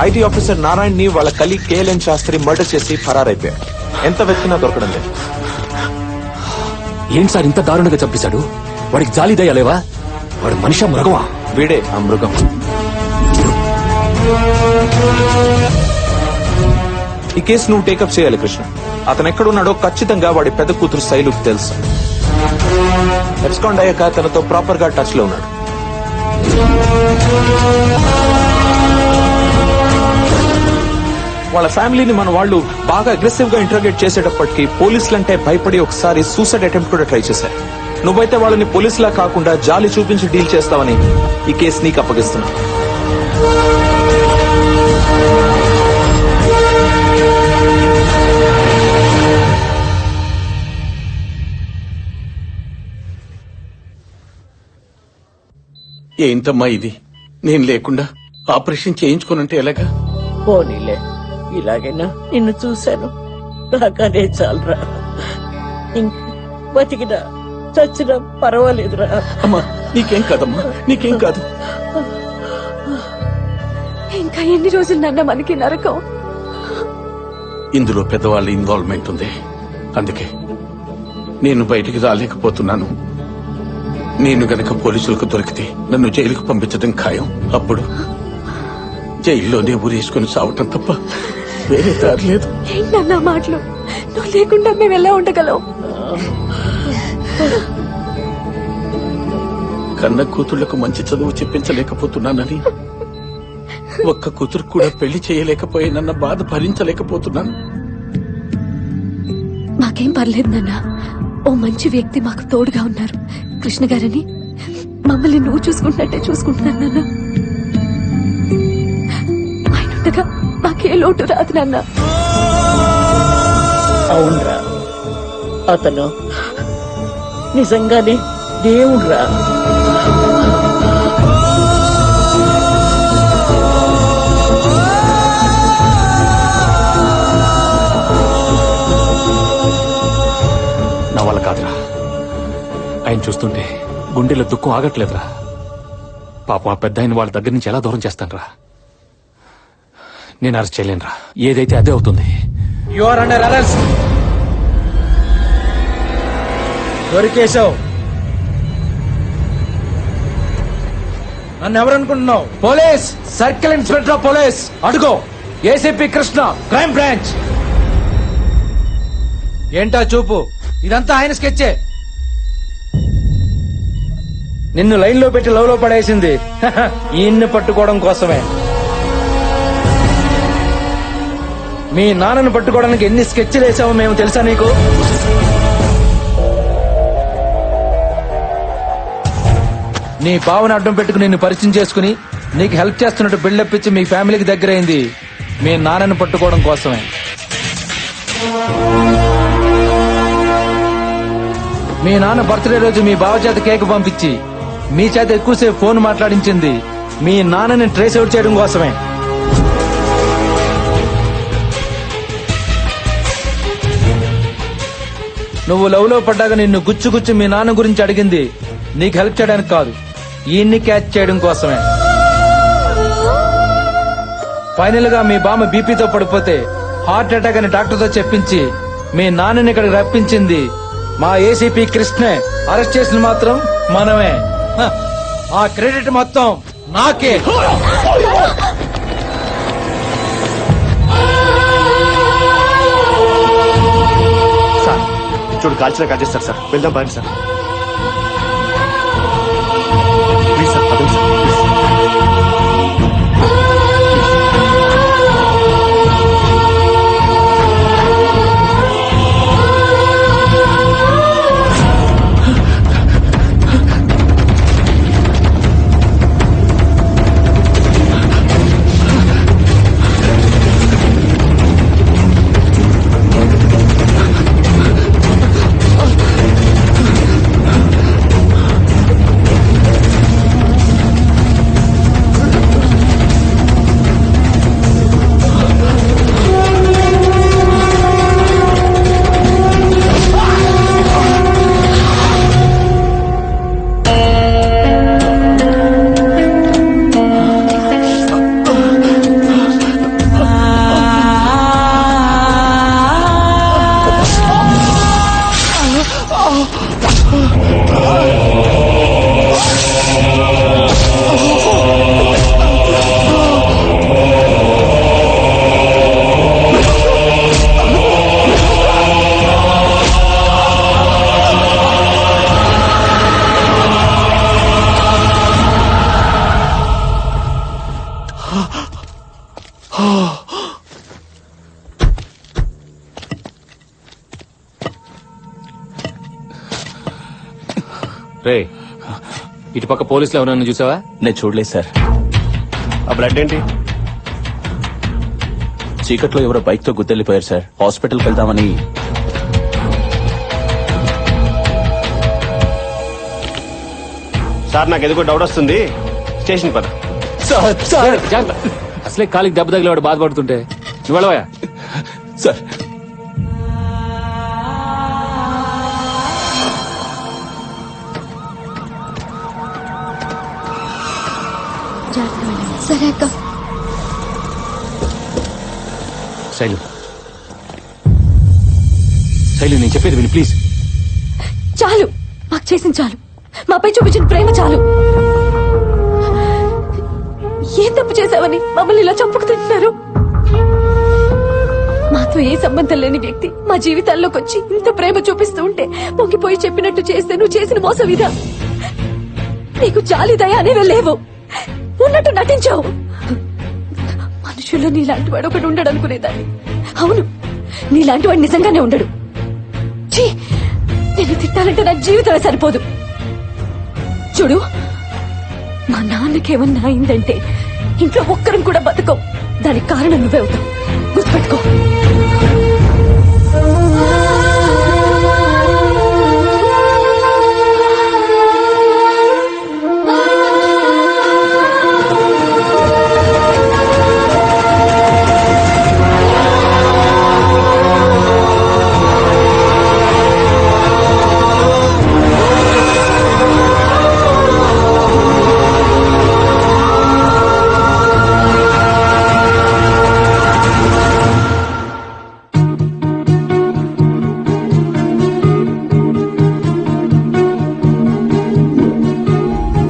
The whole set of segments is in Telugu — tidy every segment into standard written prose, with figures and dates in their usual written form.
ఐటీ ఆఫీసర్ నారాయణ్ ని వాళ్ళ కలీగ్ కేఎల్ఎన్ శాస్త్రి మర్డర్ చేసి ఫరారైపోయాడు. ఎంత వెతికినా దొరకడం లేదు. ఏంటి సార్ ఇంత దారుణంగా చంపేశాడు? వాడికి జాలి దయలేవా? వాడు మనిషా మృగమా? వీడే ఆ మృగం. ఈ కేసు నువ్వు టేకప్ చేయాలి కృష్ణ. అతను ఎక్కడున్నాడో ఖచ్చితంగా వాడి పెద్ద కూతురు శైలుకు తెలుసు. ఎబ్స్కాండ్ అయ్యాక తనతో ప్రాపర్ గా టచ్ లో ఉన్నాడు. వాళ్ళ ఫ్యామిలీని మన వాళ్ళు బాగా అగ్రెసివ్ గా ఇంటర్గేట్ చేసేటప్పటికి పోలీసులంటే భయపడి ఒకసారి సూసైడ్ అటెంప్ట్ కూడా ట్రై చేశారు. నువ్వైతే వాళ్ళని పోలీసులా కాకుండా జాలి చూపించి డీల్ చేస్తావని ఈ కేసు నీకు అప్పగిస్తున్నా. ఏంటమ్మా ఇది? నేను లేకుండా ఆపరేషన్ చేయించుకోనంటే ఎలాగా? పోనీలే, ఇలాగైనా నిన్ను చూశాను, నాకనే చాలరా. బతికినా చచ్చినా పర్వాలేదురా. అమ్మా నీకేం కాదమ్మా, నీకేం కాదు. ఇంకా ఎన్ని రోజులు నన్న మనకి నరకం? ఇందులో పెద్దవాళ్ళ ఇన్వాల్వ్మెంట్ ఉంది, అందుకే నేను బయటికి రాలేకపోతున్నాను. నేను గనక పోలీసులకు దొరికితే నన్ను జైలుకు పంపించడం ఖాయం. అప్పుడు జైల్లోనే ఊరేసుకుని చావటం తప్ప వేరే దారి లేదు. ఏంటన్నా మాటలు? నువ్వు లేకుండా మేము ఎలా ఉండగలం? కన్న కూతుళ్లకు మంచి చదువు చెప్పించలేకపోతున్నానని, ఒక్క కూతురు కూడా పెళ్లి చేయలేకపోయానన్న బాధ భరించలేకపోతున్నాను. మాకేం పర్లేదు నాన్న, ఓ మంచి వ్యక్తి మాకు తోడుగా ఉన్నారు. కృష్ణ గారని మమ్మల్ని నువ్వు చూసుకుంటున్నట్టే చూసుకుంటున్నాను నాన్న. ఆయన ఉండగా మాకే లోటు రాదు నాన్న. అవునరా, అతను నిజంగానే దేవుడురా. నా వల్ల కాదురా. ఆయన చూస్తుంటే గుండెలో దుఃఖం ఆగట్లేదురా. పాపం ఆ పెద్ద ఆయన వాళ్ళ దగ్గర నుంచి ఎలా దూరం చేస్తానరా? నేను అరెస్ట్ చేయలేనురా. ఏదైతే అదే అవుతుంది. You are under arrest. దొరికేశావు. నన్ను ఎవరనుకుంటున్నావు? Police, circle inspector of police. అడుగో, ఏసీపీ కృష్ణ, క్రైమ్ బ్రాంచ్. ఏంటా చూపు? ఇదంతా ఆయన స్కెచ్చే. నిన్ను లైన్ లో పెట్టి లవ్ లో పడేసింది ఈయన్ని పట్టుకోవడం కోసమే. మీ నాన్నను పట్టుకోవడానికి ఎన్ని స్కెచ్లు వేసావో మేము తెలుసా నీకు? నీ బావని అడ్డం పెట్టుకుని నిన్ను పరిచయం చేసుకుని నీకు హెల్ప్ చేస్తున్నట్టు బిల్డప్ ఇచ్చి మీ ఫ్యామిలీకి దగ్గరైంది మీ నాన్నను పట్టుకోవడం కోసమే. మీ నాన్న బర్త్డే రోజు మీ బావ చేత కేక్ పంపించి మీ చేత ఎక్కువసేపు ఫోన్ మాట్లాడించింది మీ నాన్నని ట్రేస్ అవుట్ చేయడం కోసమే. నువ్వు లవ్ లో పడ్డాక నిన్ను గుచ్చి మీ నాన్న గురించి అడిగింది నీకు హెల్ప్ చేయడానికి కాదు, ఈయన్ని క్యాచ్ చేయడం కోసమే. ఫైనల్ గా మీ బామ్మ బీపీతో పడిపోతే హార్ట్ అటాక్ అని డాక్టర్ తో చెప్పించి మీ నాన్నని ఇక్కడికి రప్పించింది మా ఏసీపీ కృష్ణే. అరెస్ట్ చేసిన మాత్రం మనమే. ఆ క్రెడిట్ మొత్తం నాకే. సార్ చూడు, కాల్చిన కాల్చేస్తారు సార్. వెళ్దాం బాగా సార్. ప్లీజ్ సార్, అదే సార్. రే ఇటు పక్క పోలీసులు ఎవరన్నా చూసావా? నేను చూడలేదు సార్. ఆ బ్లడ్ ఏంటి? చీకట్లో ఎవరో బైక్ తో గుద్దెళ్ళిపోయారు సార్. హాస్పిటల్కి వెళ్దామని. సార్ నాకు ఎందుకో డౌట్ వస్తుంది, స్టేషన్ పద. జాగ్రత్త. అసలే కాలికి దెబ్బ తగిలేవాడు బాధపడుతుంటే నువ్వు వెళ్ళవా? సార్ సరే అక్క. శైలు శైలు నేను చెప్పేది విని ప్లీజ్. చాలు, మాకు చేసిన చాలు. మాపై చూపించిన ప్రేమ చాలు. ఏం తప్పు చేశావని మమ్మల్ని ఇలా చంపుకు తింటున్నారు? మాతో ఏ సంబంధం లేని వ్యక్తి మా జీవితాల్లోకి వచ్చి ఇంత ప్రేమ చూపిస్తూ ఉంటే పొంగిపోయి చెప్పినట్టు చేస్తే నువ్వు చేసిన మోసం ఇదా? నీకు జాలి దయ అనేవే లేవు, ఉన్నట్టు నటించావు. మనుషుల్లో నీలాంటి వాడు ఒకడు ఉండడు అనుకునేదాన్ని. అవును, నీలాంటి వాడు నిజంగానే ఉండడు. ఛీ, నేను తిట్టాలంటే నా జీవితమే సరిపోదు. చూడు, మా నాన్నకేమన్నా అయిందంటే ఇంట్లో ఒక్కరం కూడా బతకం. దానికి కారణం నువ్వే అవుతావు, గుర్తుపెట్టుకో.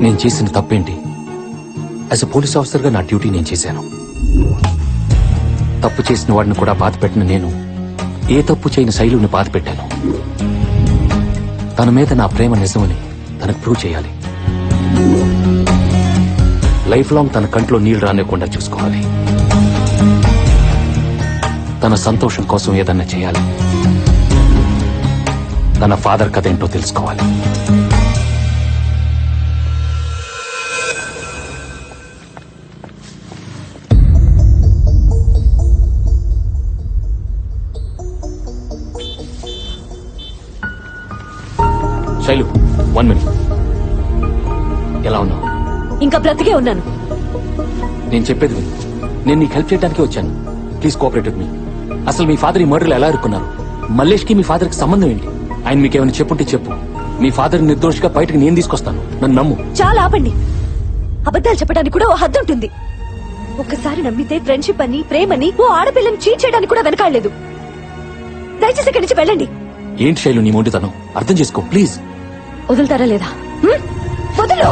నేను చేసిన తప్పేంటి? యాజ్ ఎ పోలీస్ ఆఫీసర్ గా నా డ్యూటీ నేను చేశాను. తప్పు చేసిన వాడిని కూడా బాధ పెట్టిన నేను ఏ తప్పు చేయని శైలుని బాధ పెట్టాను. తన మీద నా ప్రేమ నిజమని తనకు ప్రూవ్ చేయాలి. లైఫ్ లాంగ్ తన కంట్లో నీళ్లు రానివ్వకుండా చూసుకోవాలి. తన సంతోషం కోసం ఏదన్నా చేయాలి. తన ఫాదర్ కథ ఏంటో తెలుసుకోవాలి. శైలు, 1 minute. ఎలా ఉన్నావు? ఇంకా బ్రతికే ఉన్నాను. నేను చెప్పేది విను. నేను నీకు హెల్ప్ చేయడానికి వచ్చాను. Please cooperate with me. అసలు మీ ఫాదర్ ఈ మర్డర్లో ఎలా ఇరుక్కున్నారు? మల్లేష్ కి మీ ఫాదర్ కి సంబంధం ఏంటి? ఆయన మీకేమైనా చెప్పుంటే చెప్పు. మీ ఫాదర్ నిర్దోషిగా బయటకు నేను తీసుకొస్తాను. నన్ను నమ్ము. చాలా ఆపండి. అబద్ధాలు చెప్పడానికి కూడా ఓ హద్దు ఉంటుంది. ఒక్కసారి నమ్మితే ఫ్రెండ్షిప్ అని, ప్రేమని ఓ ఆడపిల్లని చీట్ చేయడానికి కూడా వెనకాడలేదు. దయచేసి ఇక్కడి నుంచి వెళ్ళండి. ఏంటి శైలు నీ మొండితనం? అర్థం చేసుకో ప్లీజ్. వదులుతారా లేదా? వదులు.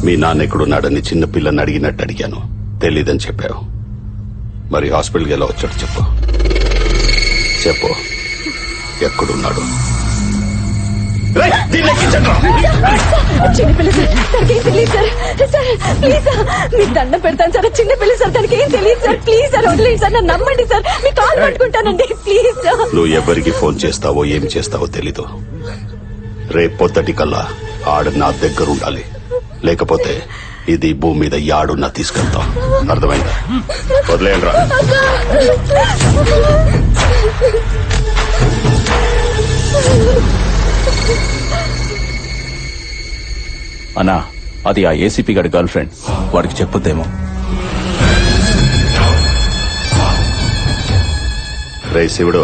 మీ నాన్న ఎక్కడున్నాడని చిన్న పిల్లని అడిగినట్టు అడిగాను. తెలీదని చెప్పావు. మరి హాస్పిటల్కి ఎలా వచ్చాడు చెప్పు. చెప్పు, ఎక్కడున్నాడు? చిన్నపిల్ల సార్, తనకేం తెలియదు సార్. సార్ ప్లీజ్ సార్, మీకు దండం పెడతాను సార్. చిన్నపిల్ల సార్, తనకేం తెలియదు సార్. ప్లీజ్ సార్, వదిలేండి సార్, నన్ను నమ్మండి సార్. మీ కాల్ పట్టుకుంటానండి ప్లీజ్ సార్. నువ్వు ఎవరికి ఫోన్ చేస్తావో ఏం చేస్తావో తెలీదు. రేపు పొద్దుటి కల్లా ఆడు నా దగ్గర ఉండాలి. లేకపోతే ఇది భూమి మీద యాడున్నా తీసుకెళ్తాం. అర్థమైందా? వదిలేయండి రా. అన్నా అది ఆ ఏసీపీ గారి గర్ల్ ఫ్రెండ్, వాడికి చెప్పొద్దేమో. రే శివుడు,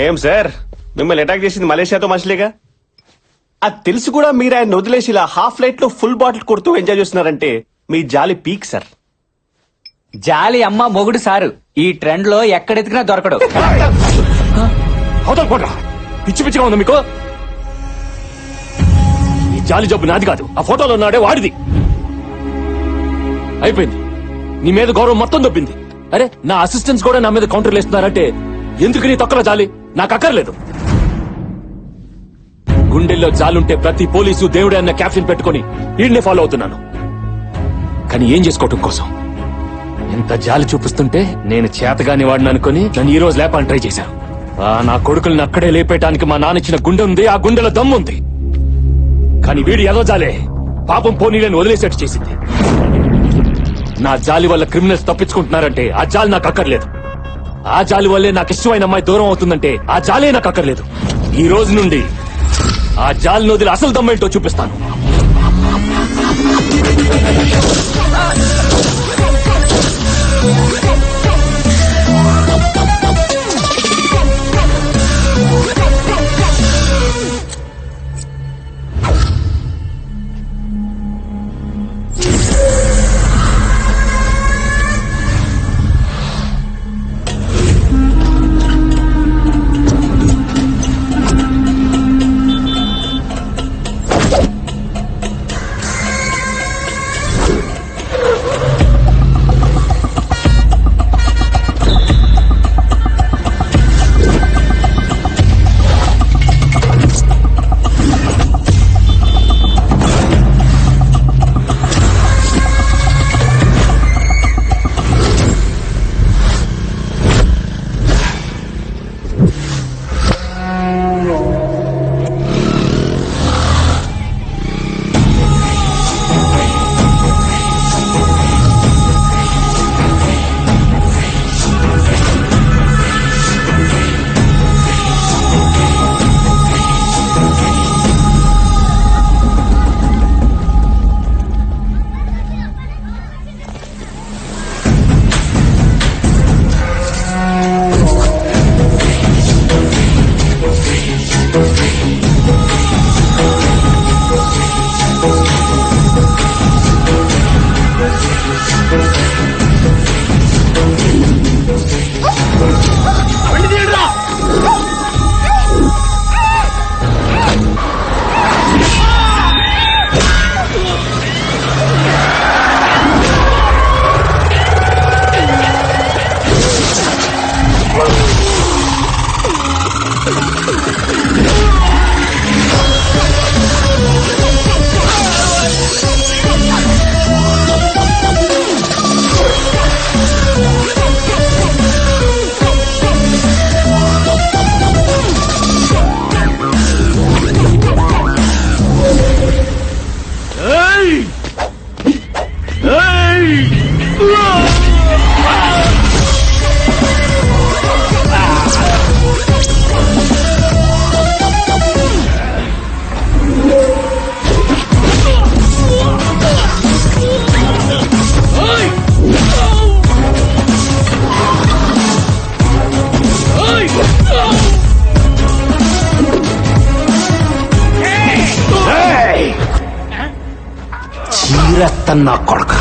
ఏం సార్, మిమ్మల్ని అటాక్ చేసింది మలేషియాతో మనుషులేగా? అది తెలిసి కూడా మీరు ఆయన వదిలేసి ఇలా హాఫ్ లైట్ లో ఫుల్ బాటిల్ కొడుతూ ఎంజాయ్ చేస్తున్నారంటే మీ జాలి పీక్ సార్. జాలి అమ్మ మొగుడు సారు ఈ ట్రెండ్ లో ఎక్కడెతికినా దొరకడు. అవతల పోట్రా, పిచ్చి పిచ్చిగా ఉంది మీకు. ఈ జాలి జబ్బు నాది కాదు, ఆ ఫోటోలో ఉన్నాడే వాడిది. అయిపోయింది, నీ మీద గౌరవం మొత్తం దొబ్బింది. అరే, నా అసిస్టెంట్స్ కూడా నా మీద కౌంటర్లు వేస్తున్నారంటే ఎందుకు నీ తొక్కల జాలి? నాకు అక్కర్లేదు. గుండెల్లో జాలుంటే ప్రతి పోలీసు దేవుడే అన్న క్యాప్షన్ పెట్టుకుని వీడినే ఫాలో అవుతున్నాను. కానీ ఏం చేసుకోవటం కోసం ఎంత జాలి చూపిస్తుంటే నేను చేతగాని వాడిని అనుకుని నన్ను ఈ రోజు లేపాలని ట్రై చేశాను. నా కొడుకుల్ని అక్కడే లేపేయటానికి మా నాన్న ఇచ్చిన గుండె ఉంది, ఆ గుండెలో దమ్ముంది. కానీ వీడు ఏదో జాలే పాపం పోనీలను వదిలేసేట్టు చేసింది. నా జాలి వల్ల క్రిమినల్స్ తప్పించుకుంటున్నారంటే ఆ జాలి నాకు అక్కర్లేదు. ఆ జాలి వల్లే నాకు ఇష్టమైన అమ్మాయి దూరం అవుతుందంటే ఆ జాలే నాకు అక్కర్లేదు. ఈ రోజు నుండి ఆ జాలిని వదిలి అసలు దమ్మేంటో చూపిస్తాను. చీరెత్తన్నా కొడక.